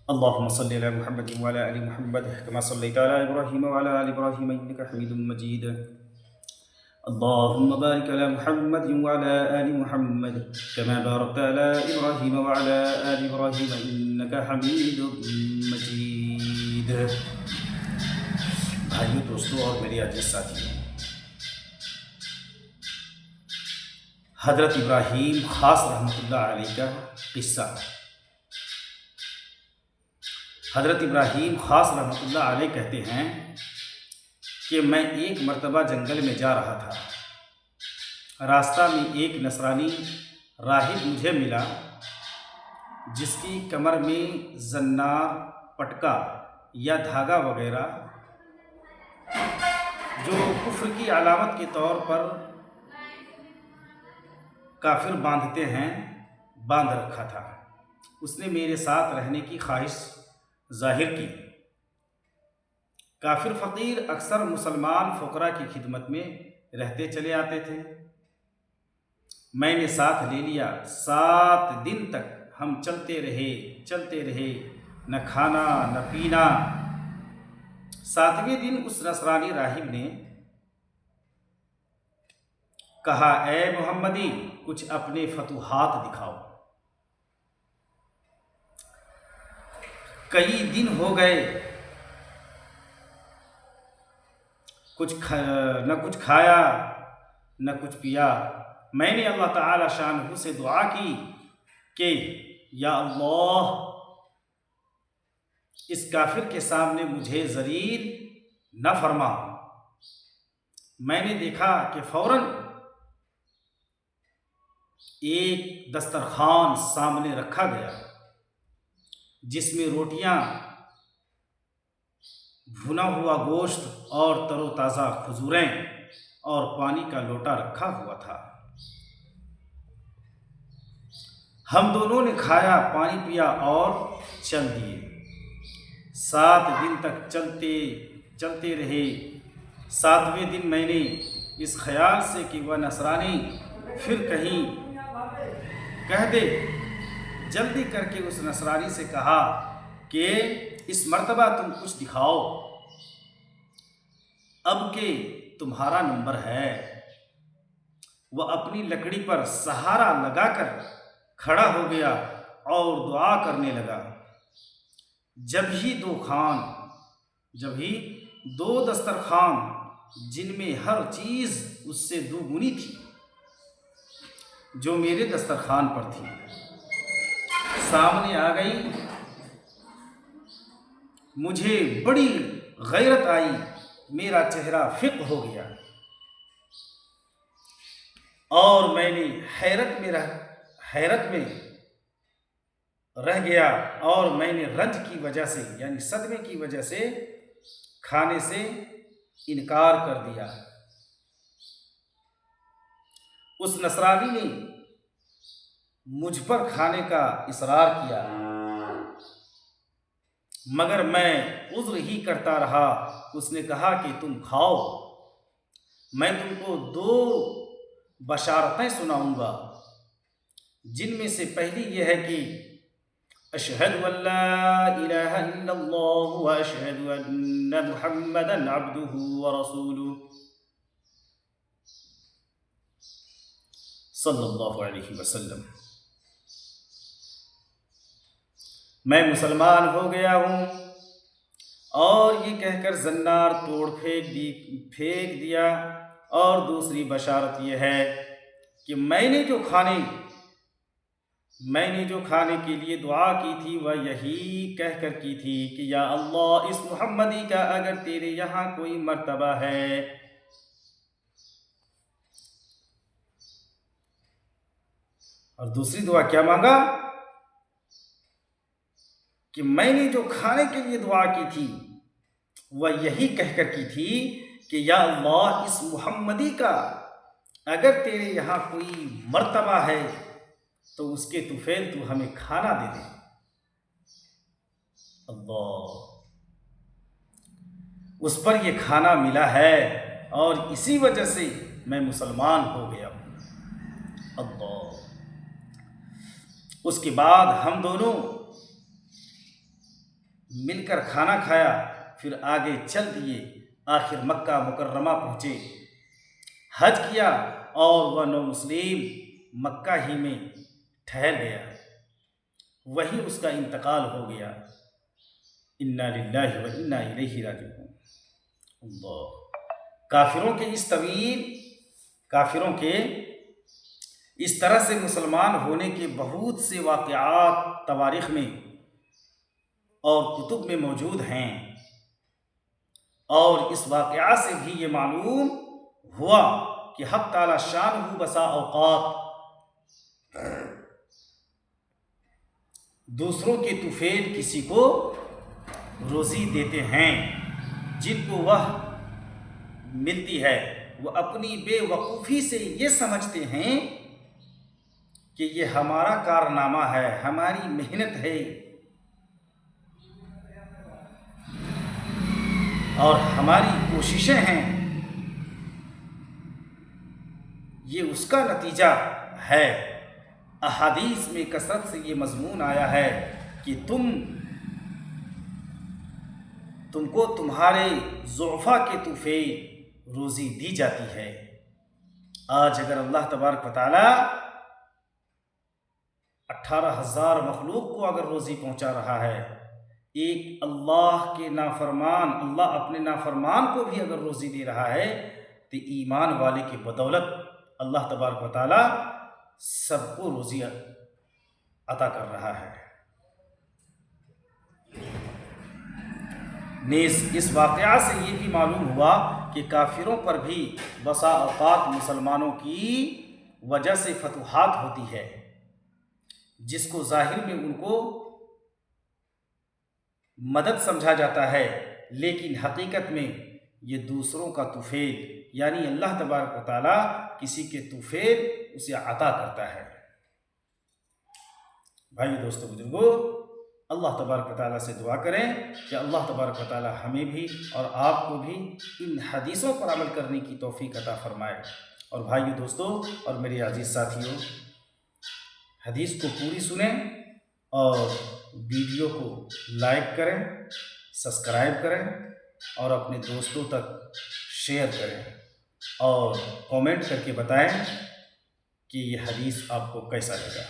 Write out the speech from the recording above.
اللهم صل على محمد وعلى ال محمد كما صليت على ابراهيم وعلى ال ابراهيم انك حميد مجيد. اللهم بارك على محمد وعلى ال محمد كما باركت على ابراهيم وعلى ال ابراهيم انك حميد مجيد. بھائیو، دوستوں اور میرے عزیز ساتھیوں، حضرت ابراہیم خاص رحمۃ اللہ علیہ کا قصہ۔ حضرت ابراہیم خاص رحمۃ اللہ علیہ کہتے ہیں کہ میں ایک مرتبہ جنگل میں جا رہا تھا۔ راستہ میں ایک نصرانی راہب مجھے ملا جس کی کمر میں زنار، پٹکا یا دھاگا وغیرہ جو کفر کی علامت کے طور پر کافر باندھتے ہیں باندھ رکھا تھا۔ اس نے میرے ساتھ رہنے کی خواہش ظاہر کی۔ کافر فقیر اکثر مسلمان فقراء کی خدمت میں رہتے چلے آتے تھے۔ میں نے ساتھ لے لیا۔ 7 دن تک ہم چلتے رہے، نہ کھانا نہ پینا۔ 7ویں دن اس نصرانی راہب نے کہا، اے محمدی، کچھ اپنے فتوحات دکھاؤ۔ کئی دن ہو گئے، نہ کچھ کھایا نہ کچھ پیا۔ میں نے اللہ تعالی شانہ سے دعا کی کہ یا اللہ، اس کافر کے سامنے مجھے ذلیل نہ فرما۔ میں نے دیکھا کہ فوراً ایک دسترخوان سامنے رکھا گیا جس میں روٹیاں، بھنا ہوا گوشت اور تر و تازہ کھجوریں اور پانی کا لوٹا رکھا ہوا تھا۔ ہم دونوں نے کھایا، پانی پیا اور چل دیے۔ 7 دن تک چلتے رہے۔ 7ویں دن میں نے اس خیال سے کہ وہ نصرانی پھر کہیں کہہ دے، جلدی کر کے اس نصرانی سے کہا کہ اس مرتبہ تم کچھ دکھاؤ، اب کہ تمہارا نمبر ہے۔ وہ اپنی لکڑی پر سہارا لگا کر کھڑا ہو گیا اور دعا کرنے لگا۔ جب ہی 2 دسترخوان جن میں ہر چیز اس سے 2 گنی تھی جو میرے دسترخوان پر تھی سامنے آ گئی، مجھے بڑی غیرت آئی، میرا چہرہ فق ہو گیا اور میں نے حیرت میں رہ گیا، اور میں نے رنج کی وجہ سے یعنی صدمے کی وجہ سے کھانے سے انکار کر دیا۔ اس نصرانی نے مجھ پر کھانے کا اصرار کیا، مگر میں عذر ہی کرتا رہا۔ اس نے کہا کہ تم کھاؤ، میں تم کو 2 بشارتیں سناؤں گا، جن میں سے پہلی یہ ہے کہ اشہد ان لا الہ الا اللہ و اشہد ان محمدا عبدہ ورسولہ صلی اللہ علیہ وسلم۔ میں مسلمان ہو گیا ہوں، اور یہ کہہ کر زنار توڑ پھینک دیا۔ اور دوسری بشارت یہ ہے کہ میں نے جو کھانے کے لیے دعا کی تھی وہ یہی کہہ کر کی تھی کہ یا اللہ، اس محمدی کا اگر تیرے یہاں کوئی مرتبہ ہے۔ اور دوسری دعا کیا مانگا کہ میں نے جو کھانے کے لیے دعا کی تھی وہ یہی کہہ کر کی تھی کہ یا اللہ، اس محمدی کا اگر تیرے یہاں کوئی مرتبہ ہے تو اس کے طفیل تو ہمیں کھانا دے دے۔ اللہ، اس پر یہ کھانا ملا ہے اور اسی وجہ سے میں مسلمان ہو گیا ہوں۔ اللہ، اس کے بعد ہم دونوں مل کر کھانا کھایا، پھر آگے چل دیے، آخر مکہ مکرمہ پہنچے، حج کیا اور وہ نو مسلم مکہ ہی میں ٹھہر گیا، وہیں اس کا انتقال ہو گیا۔ انا للہ و انا الیہ راجعون۔ اللہ، کافروں کے اس طرح سے مسلمان ہونے کے بہت سے واقعات تواریخ میں اور کتب میں موجود ہیں، اور اس واقعات سے بھی یہ معلوم ہوا کہ حق تعالی شانہ بسا اوقات دوسروں کے طفیل کسی کو روزی دیتے ہیں، جن کو وہ ملتی ہے وہ اپنی بے وقوفی سے یہ سمجھتے ہیں کہ یہ ہمارا کارنامہ ہے، ہماری محنت ہے اور ہماری کوششیں ہیں، یہ اس کا نتیجہ ہے۔ احادیث میں کثرت سے یہ مضمون آیا ہے کہ تم کو تمہارے ضعفاء کے طفیل روزی دی جاتی ہے۔ آج اگر اللہ تبارک و تعالی 18,000 مخلوق کو اگر روزی پہنچا رہا ہے، ایک اللہ کے نافرمان، اللہ اپنے نافرمان کو بھی اگر روزی دے رہا ہے، تو ایمان والے کی بدولت اللہ تبارک و تعالی سب کو روزی عطا کر رہا ہے۔ نیز اس واقعہ سے یہ بھی معلوم ہوا کہ کافروں پر بھی بسا اوقات مسلمانوں کی وجہ سے فتوحات ہوتی ہے، جس کو ظاہر میں ان کو مدد سمجھا جاتا ہے، لیکن حقیقت میں یہ دوسروں کا طفیل، یعنی اللہ تبارک و تعالی کسی کے طفیل اسے عطا کرتا ہے۔ بھائی دوستو بزرگو، اللہ تبارک و تعالیٰ سے دعا کریں کہ اللہ تبارک و تعالیٰ ہمیں بھی اور آپ کو بھی ان حدیثوں پر عمل کرنے کی توفیق عطا فرمائے۔ اور بھائیو دوستو اور میرے عزیز ساتھیوں، حدیث کو پوری سنیں اور ویڈیو کو لائک کریں، سبسکرائب کریں اور اپنے دوستوں تک شیئر کریں، اور کامنٹ کر کے بتائیں کہ یہ حدیث آپ کو کیسا لگا۔